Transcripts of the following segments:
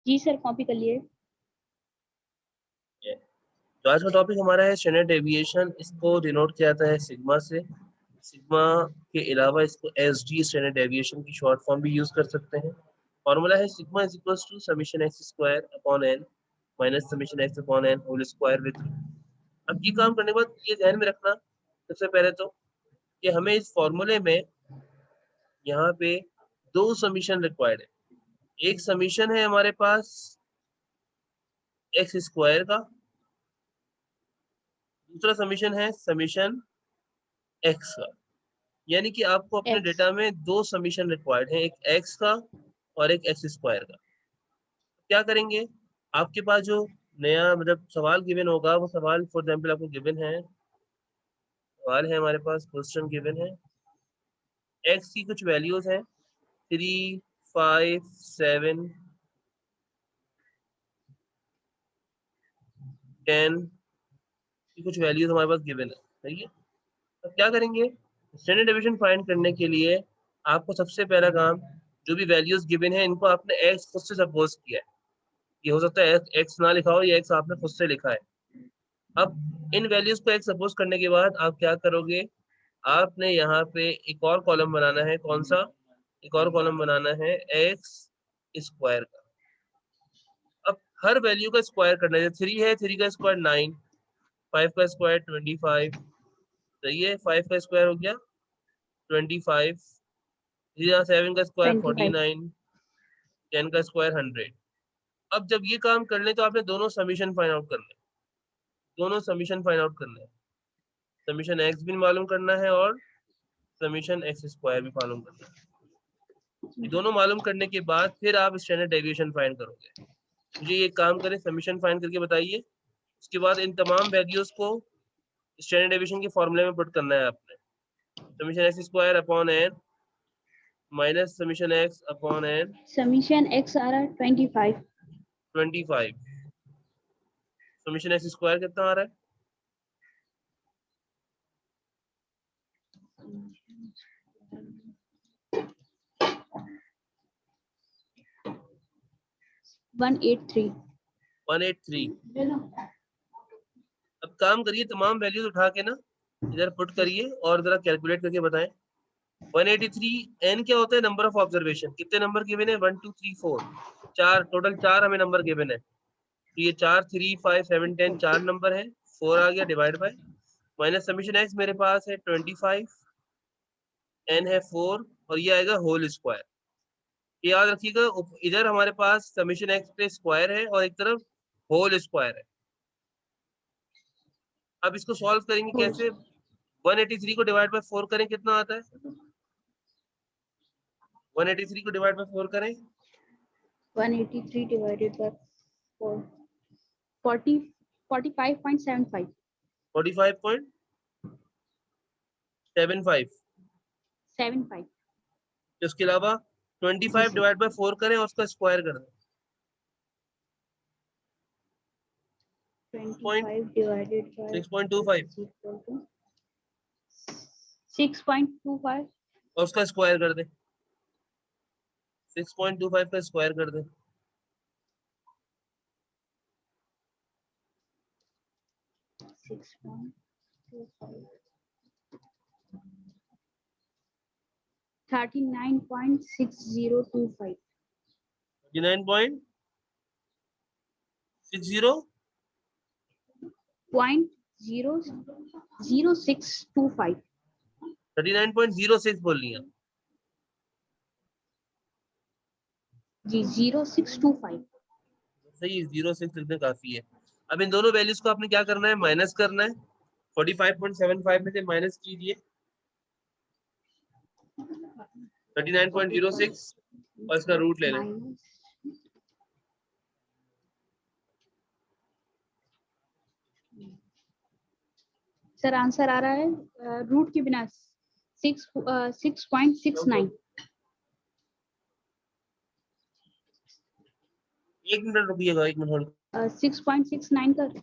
जी sir, copy कर लिए। तो आज का टॉपिक हमारा है स्टैंडर्ड डेविएशन। इसको डिनोट किया जाता है सिग्मा से। सिग्मा के अलावा इसको एस डी स्टैंडर्ड डेविएशन की शॉर्ट फॉर्म भी यूज कर सकते हैं। फॉर्मूला है sigma is equal to summation x square upon n minus summation x upon n whole square with. अब ये काम करने के बाद ये ध्यान में रखना सबसे पहले तो कि हमें इस फॉर्मूले में यहाँ पे दो समीशन रिक्वायर्ड है। एक समीशन है हमारे पास एक्स स्क्वायर का, दूसरा समीशन है समीशन एक्स का। यानी कि आपको अपने X। डेटा में दो समीशन रिक्वायर्ड है, एक एक्स का और एक एक्स स्क्वायर का। क्या करेंगे, आपके पास जो नया मतलब सवाल गिवन होगा वो सवाल फॉर एग्जाम्पल आपको गिवन है, सवाल है हमारे पास, क्वेश्चन गिवन है। एक्स की कुछ वैल्यूज हैं 3, 5, 7, 10 की कुछ वैल्यूज हमारे पास गिवन है। सही है। तो क्या करेंगे, स्टैंडर्ड डेविएशन फाइंड करने के लिए आपको सबसे पहला काम, जो भी वैल्यूज गिवन है इनको आपने एक्स खुद से सपोज किया है। ये हो सकता है एक्स ना लिखा हो या एक्स आपने खुद से लिखा है। अब इन वैल्यूज को एक्स सपोज करने के बाद आप क्या करोगे, आपने यहाँ पे एक और कॉलम बनाना है। कौन सा? एक और कॉलम बनाना है एक्स स्क्वायर का। अब हर वैल्यू का स्क्वायर करना है। 3 है, 3 का स्क्वायर 9, 5 का स्क्वायर 25। सही है, 5 का स्क्वायर हो गया 25, 7 का स्क्वायर 25। 49, 10 का स्क्वायर 100। अब जब ये काम कर ले तो आपने दोनों समीशन फाइंड आउट करना है। दोनों समीशन फाइंड आउट करना है। समीशन एक्स भी मालूम करना है और समीशन एक्स स्क्वायर भी मालूम करना है। ये दोनों मालूम करने के बाद फिर आप स्टैंडर्ड डेविएशन फाइंड करोगे। मुझे ये काम करें, समीशन फाइंड करके बताइए। उसके बाद इन तमाम वैल्यूज को स्टैंडर्ड डेविएशन के फॉर्मूले में पुट करना है आपने। Summation x square upon n minus summation x upon n summation x आ रहा है 25। 25। समीशन एक्स स्क्वायर कितना आ रहा है? 183। 183। अब काम करिए, तमाम वैल्यूज उठा के ना इधर पुट करिए और जरा कैलकुलेट करके बताएं। 183 एन क्या होता है? Number of observation. कितने नंबर गिवन है? 1 2 3 4, चार टोटल, चार हमें नंबर गिवन है। तो ये 4, 3, 5, 7, 10 चार नंबर है। 4 आ गया divide by minus summation x मेरे पास है 25, एन है 4 और ये आएगा होल स्क्वायर। ये याद रखिएगा, इधर हमारे पास समीशन एक्स पे स्क्वायर है और एक तरफ होल स्क्वायर है। अब इसको सॉल्व करेंगे कैसे? 183 को डिवाइड बाय 4 करें, कितना आता है? 183 को डिवाइड बाय 4 करें, 183 डिवाइडेड बाय 4, 40 45.75। 45.75। 75। इसके अलावा जी 25 सर। डिवाइड बाय 4 करें और उसका स्क्वायर कर दें। 25 डिवाइडेड बाय 6.25 6.25। और उसका स्क्वायर कर दें। 6.25 का स्क्वायर कर दें। 6.25 39.6025। 39.60 0.0625। 39.06 बोल लिया। जी 0625। सही, 06 लिखना काफी है। अब इन दोनों वैल्यूज को आपने क्या करना है? माइनस करना है। 45.75 में से माइनस कीजिए 39.06 और इसका रूट ले लें। माइनस सर आंसर आ रहा है रूट के बिना 6.69। 1 मिनट रुकिएगा, 1 मिनट। 6.69 कर।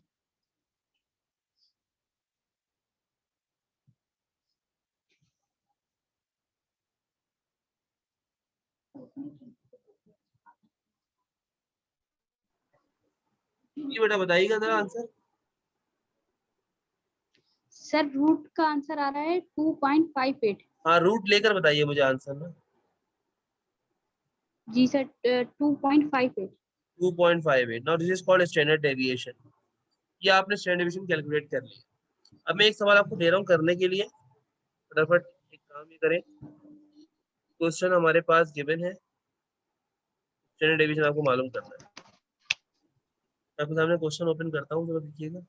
ये बेटा बताइएगा जरा आंसर। सर रूट का आंसर आ रहा है 2.58। हाँ रूट लेकर बताइए मुझे आंसर ना। जी sir 2.58। 2.58। Now this is called standard deviation. ये आपने स्टैंडर्ड डेविएशन कैलकुलेट कर लिया। अब मैं एक सवाल आपको दे रहा हूँ करने के लिए, फटाफट एक काम ये करें। क्वेश्चन हमारे पास गिवन है, स्टैंडर्ड डेविएशन आपको मालूम करना है। मैं आपके सामने क्वेश्चन ओपन करता हूँ, जरा देखिएगा।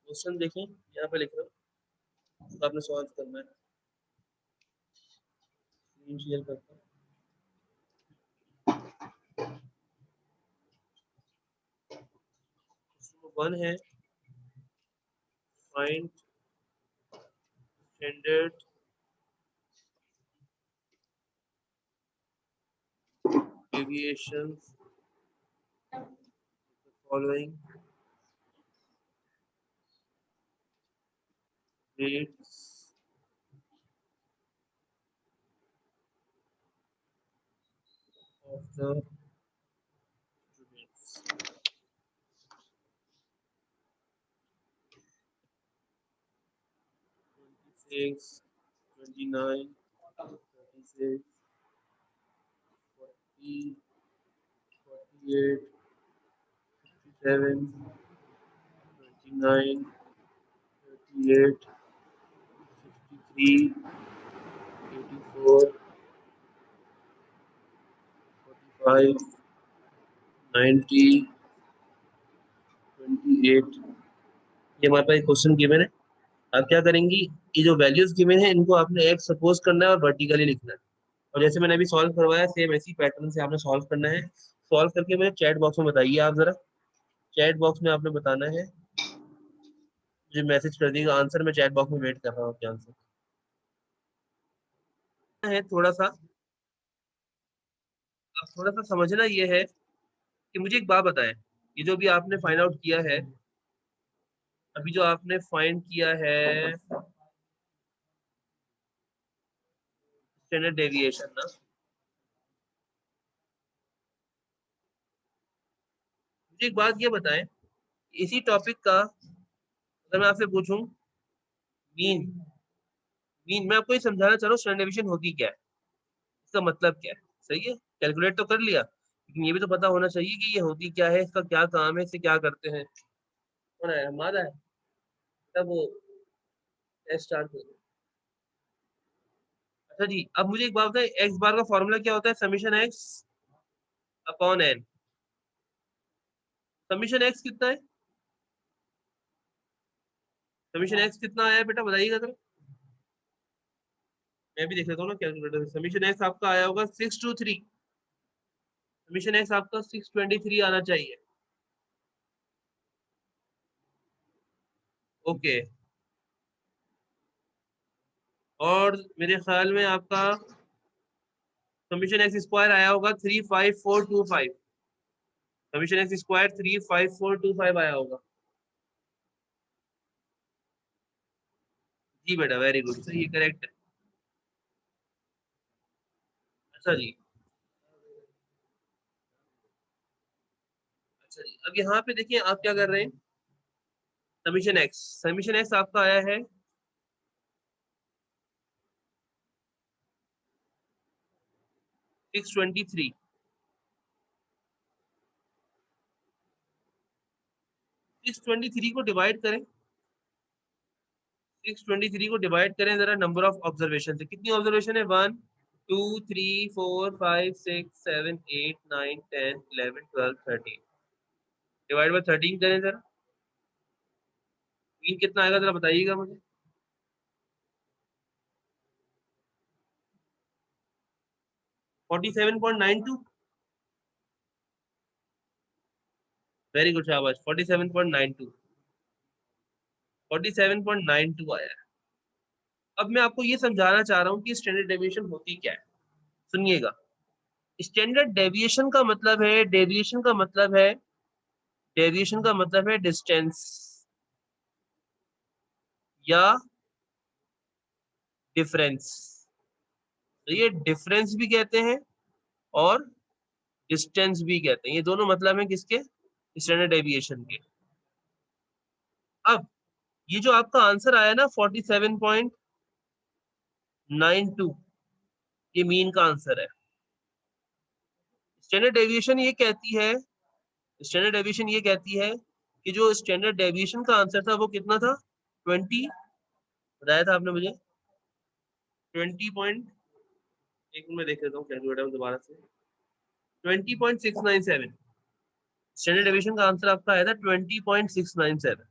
क्वेश्चन देखें, यहाँ पे लिख रहा हूँ, तो आपने सॉल्व करना है। स्क्रीन शेयर करता हूँ। वन है find standard deviations following rates of the students. 26, 29, 36, 40, 48, 57, 29, 38, 53, 84, 45, 90, 28। ये हमारे पास क्वेश्चन गिवन है। आप क्या करेंगी, ये जो वैल्यूज गिवन है इनको आपने एक सपोज करना है और वर्टिकली लिखना है। और जैसे मैंने अभी सॉल्व करवाया सेम ऐसी पैटर्न से आपने सॉल्व करना है। सॉल्व करके मुझे चैट बॉक्स में बताइए आप जरा। चैट बॉक्स में आपने बताना है, मुझे मैसेज कर दीजिएगा आंसर। मैं चैट बॉक्स में वेट कर रहा हूँ आपके आंसर। है थोड़ा सा, अब थोड़ा सा समझना ये है कि मुझे एक बात बताएं, ये जो भी आपने फाइंड आउट किया है, अभी जो आपने फाइंड किया है स्टैंडर्ड डेविएशन ना, मुझे एक बात ये बताएं, इसी टॉपिक का अगर मैं आपसे पूछूं मीन, मैं आपको ये समझाना चाह रहा हूँ स्टैंडर्ड डेविएशन होती क्या है, इसका मतलब क्या है। सही है, कैलकुलेट तो कर लिया, लेकिन ये भी तो पता होना चाहिए कि ये होती क्या है, इसका क्या काम है, इसे क्या करते हैं। कौन है, हमारा है तब वो स्टार्ट हो। अच्छा जी, अब मुझे एक बात बताए, एक्स बार का फॉर्मूला क्या होता है, summation x upon n. Summation x कितना है, समीशन एक्स कितना आया है बेटा बताइएगा जरा। मैं भी देख लेता हूँ ना कैलकुलेटर से। समीशन एक्स आपका आया होगा 623। समीशन एक्स आपका 623 आना चाहिए। ओके, और मेरे ख्याल में आपका समीशन एक्स स्क्वायर आया होगा 35425। समीशन एक्स स्क्वायर 35425 आया होगा। जी बेटा वेरी गुड, सही है, करेक्ट है। अच्छा जी, अच्छा जी, अब यहाँ पे देखिए आप क्या कर रहे हैं। समीशन एक्स आपका आया है 623। 623 को डिवाइड करें 623 को डिवाइड करें जरा नंबर ऑफ ऑब्जर्वेशन से। कितनी ऑब्जर्वेशन है? 1 2 3 4 5 6 7 8 9 10 11 12 13। डिवाइड बाय 13 करें जरा, मीन कितना आएगा जरा बताइएगा मुझे। $47.92। वेरी गुड, शाबाश। 47.92 47.92 आया है। अब मैं आपको ये समझाना चाह रहा हूँ कि स्टैंडर्ड डेविएशन होती क्या है। सुनिएगा, स्टैंडर्ड डेविएशन का मतलब है, डिस्टेंस या डिफरेंस। तो ये डिफरेंस भी कहते हैं और डिस्टेंस भी कहते हैं। ये दोनों मतलब हैं किसके? स्टैंडर्ड डेविएशन के। अब ये जो आपका आंसर आया ना 47.92, ये मीन का आंसर है। स्टैंडर्ड डेविएशन ये कहती है, कि जो स्टैंडर्ड डेविएशन का आंसर था वो कितना था? 20 बताया था आपने मुझे। 20 पॉइंट, एक मिनट में देख लेता हूँ कैलकुलेटर में दोबारा से। 20.697 स्टैंडर्ड डेविएशन का आंसर आपका आया था 20.697।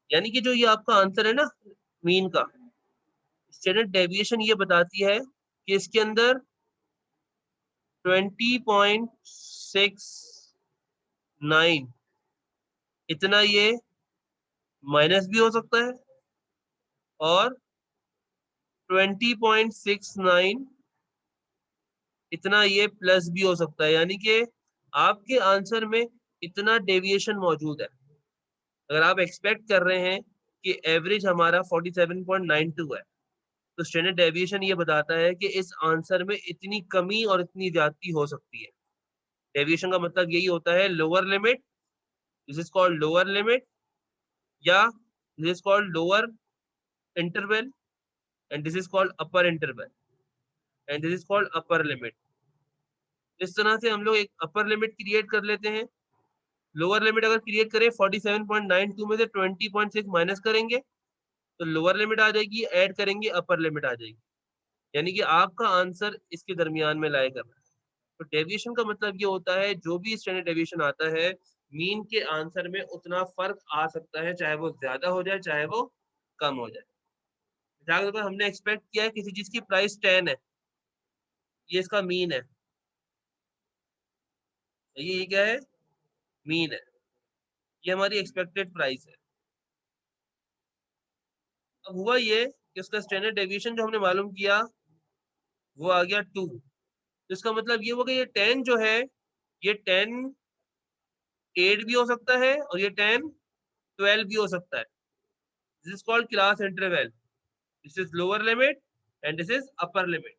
यानी कि जो ये आपका आंसर है ना मीन का, स्टैंडर्ड डेविएशन ये बताती है कि इसके अंदर 20.69 इतना ये माइनस भी हो सकता है और 20.69 इतना ये प्लस भी हो सकता है। यानी कि आपके आंसर में इतना डेविएशन मौजूद है। अगर आप एक्सपेक्ट कर रहे हैं कि एवरेज हमारा 47.92 है, तो स्टैंडर्ड डेविएशन ये बताता है कि इस आंसर में इतनी कमी और इतनी ज्यादती हो सकती है। डेविएशन का मतलब यही होता है lower limit, this is called lower limit, या this is called lower interval, and this is called upper interval, and this is called upper limit. इस तरह से हम लोग एक अपर लिमिट क्रिएट कर लेते हैं। लोअर लिमिट अगर क्रिएट करें 47.92 में से 20.6 माइनस करेंगे तो लोअर लिमिट आ जाएगी, ऐड करेंगे अपर लिमिट आ जाएगी। यानी कि आपका आंसर इसके दरमियान में लाया कर रहा है। तो डेविएशन का मतलब ये होता है जो भी स्टैंडर्ड डेविएशन आता है, मीन के आंसर में उतना फर्क आ सकता है, चाहे वो ज्यादा हो जाए चाहे वो कम हो जाए। मिसाल के तौर पर हमने एक्सपेक्ट किया है किसी चीज की प्राइस 10 है, ये इसका मीन है, ये क्या है? मीन है। ये हमारी एक्सपेक्टेड प्राइस है। अब हुआ ये कि उसका स्टैंडर्ड डेविएशन जो हमने मालूम किया वो आ गया 2। तो इसका मतलब ये हुआ कि ये 10 जो है, ये 10 8 भी हो सकता है और ये 10 12 भी हो सकता है। This is called class interval. This is lower limit and this is upper limit.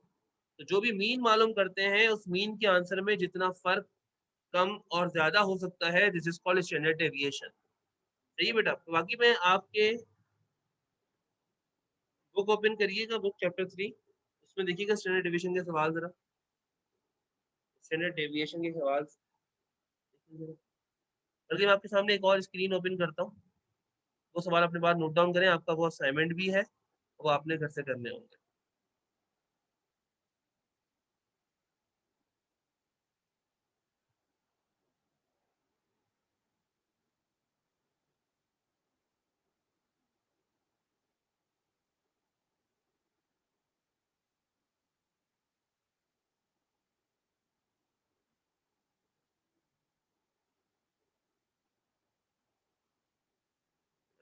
तो जो भी मीन मालूम करते हैं उस मीन के आंसर में जितना फर्क कम और ज्यादा हो सकता है, this is called standard deviation. सही बेटा। तो बाकी मैं आपके बुक ओपन करिएगा, बुक चैप्टर 3, उसमें देखिएगा स्टैंडर्ड डेविएशन के सवाल जरा, स्टैंडर्ड डेविएशन के सवाल। बल्कि मैं आपके सामने एक और स्क्रीन ओपन करता हूँ, वो सवाल अपने पास नोट डाउन करें, आपका वो असाइनमेंट भी है, वो आपने घर से करने होंगे।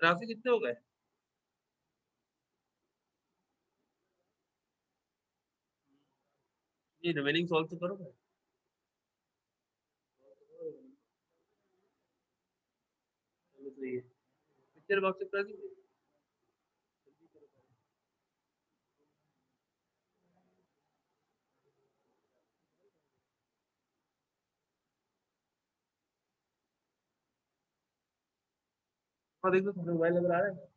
ग्राफिक कितने हो गए? ये रिमेनिंग सॉल्व तो करो भाई। चलो तो ये पिक्चर बॉक्स कर दीजिए। हाँ देखो, तुम्हारा मोबाइल नंबर आ रहा है।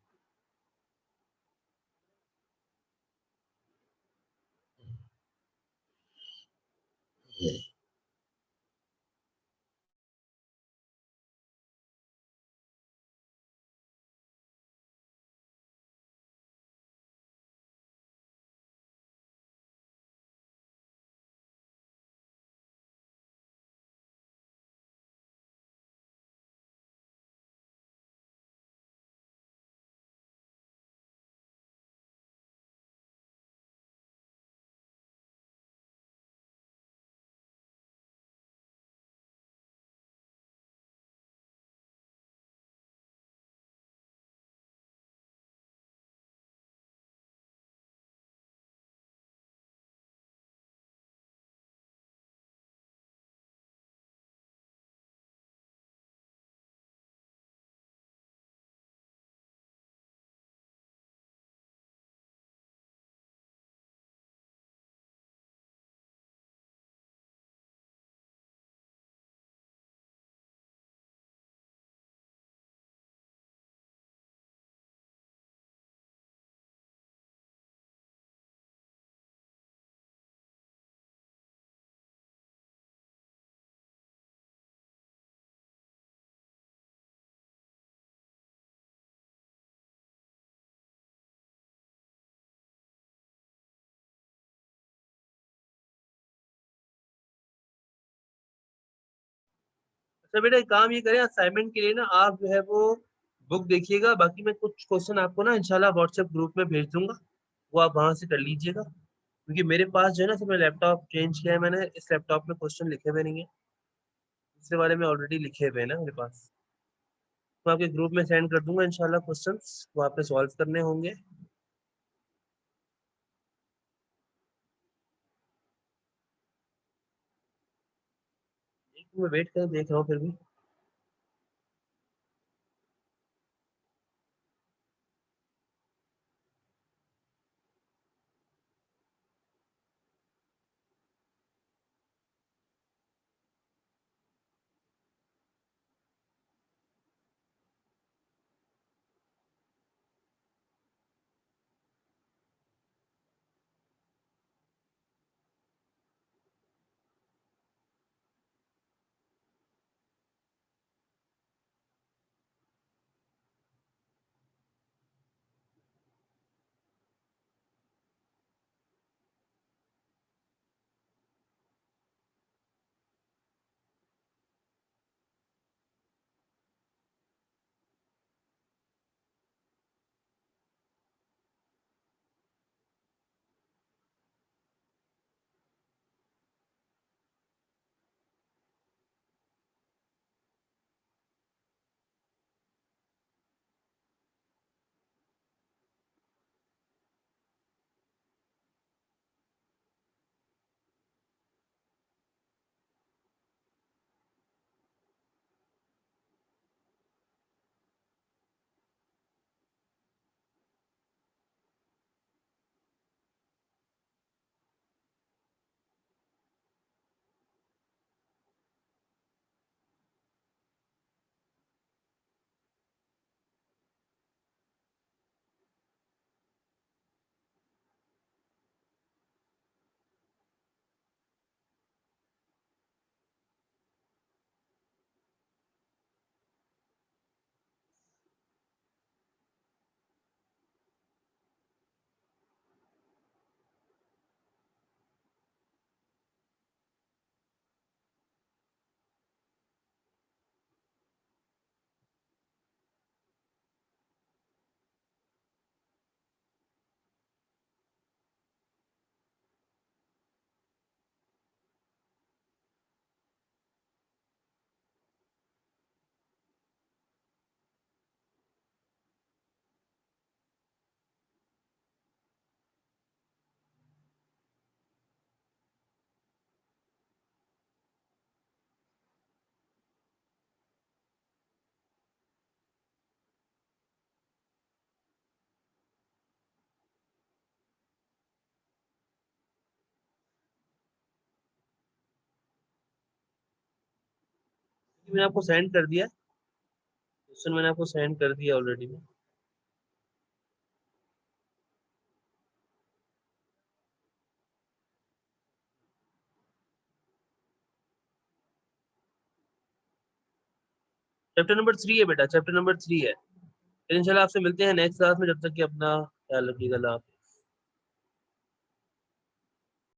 तो बेटा एक काम ये करें, असाइनमेंट के लिए ना आप जो है वो बुक देखिएगा, बाकी मैं कुछ क्वेश्चन आपको ना इंशाल्लाह व्हाट्सएप ग्रुप में भेज दूंगा, वो आप वहां से कर लीजिएगा, क्योंकि मेरे पास जो है ना, मैं लैपटॉप चेंज किया है मैंने, इस लैपटॉप में क्वेश्चन लिखे हुए नहीं है, दूसरे वाले में ऑलरेडी लिखे हुए हैं ना मेरे पास। तो आपके ग्रुप में सेंड कर दूंगा इंशाल्लाह क्वेश्चंस, वहाँ पे सॉल्व करने होंगे। एक मैं वेट कर देख रहा हूँ फिर भी। मैंने आपको सेंड कर दिया क्वेश्चन, मैंने आपको सेंड कर दिया ऑलरेडी में। चैप्टर नंबर 3 है बेटा, चैप्टर नंबर 3 है। फिर इंशाल्लाह आपसे मिलते हैं नेक्स्ट क्लास में, जब तक कि अपना ख्याल रखिएगा। अल्लाह हाफ़िज़।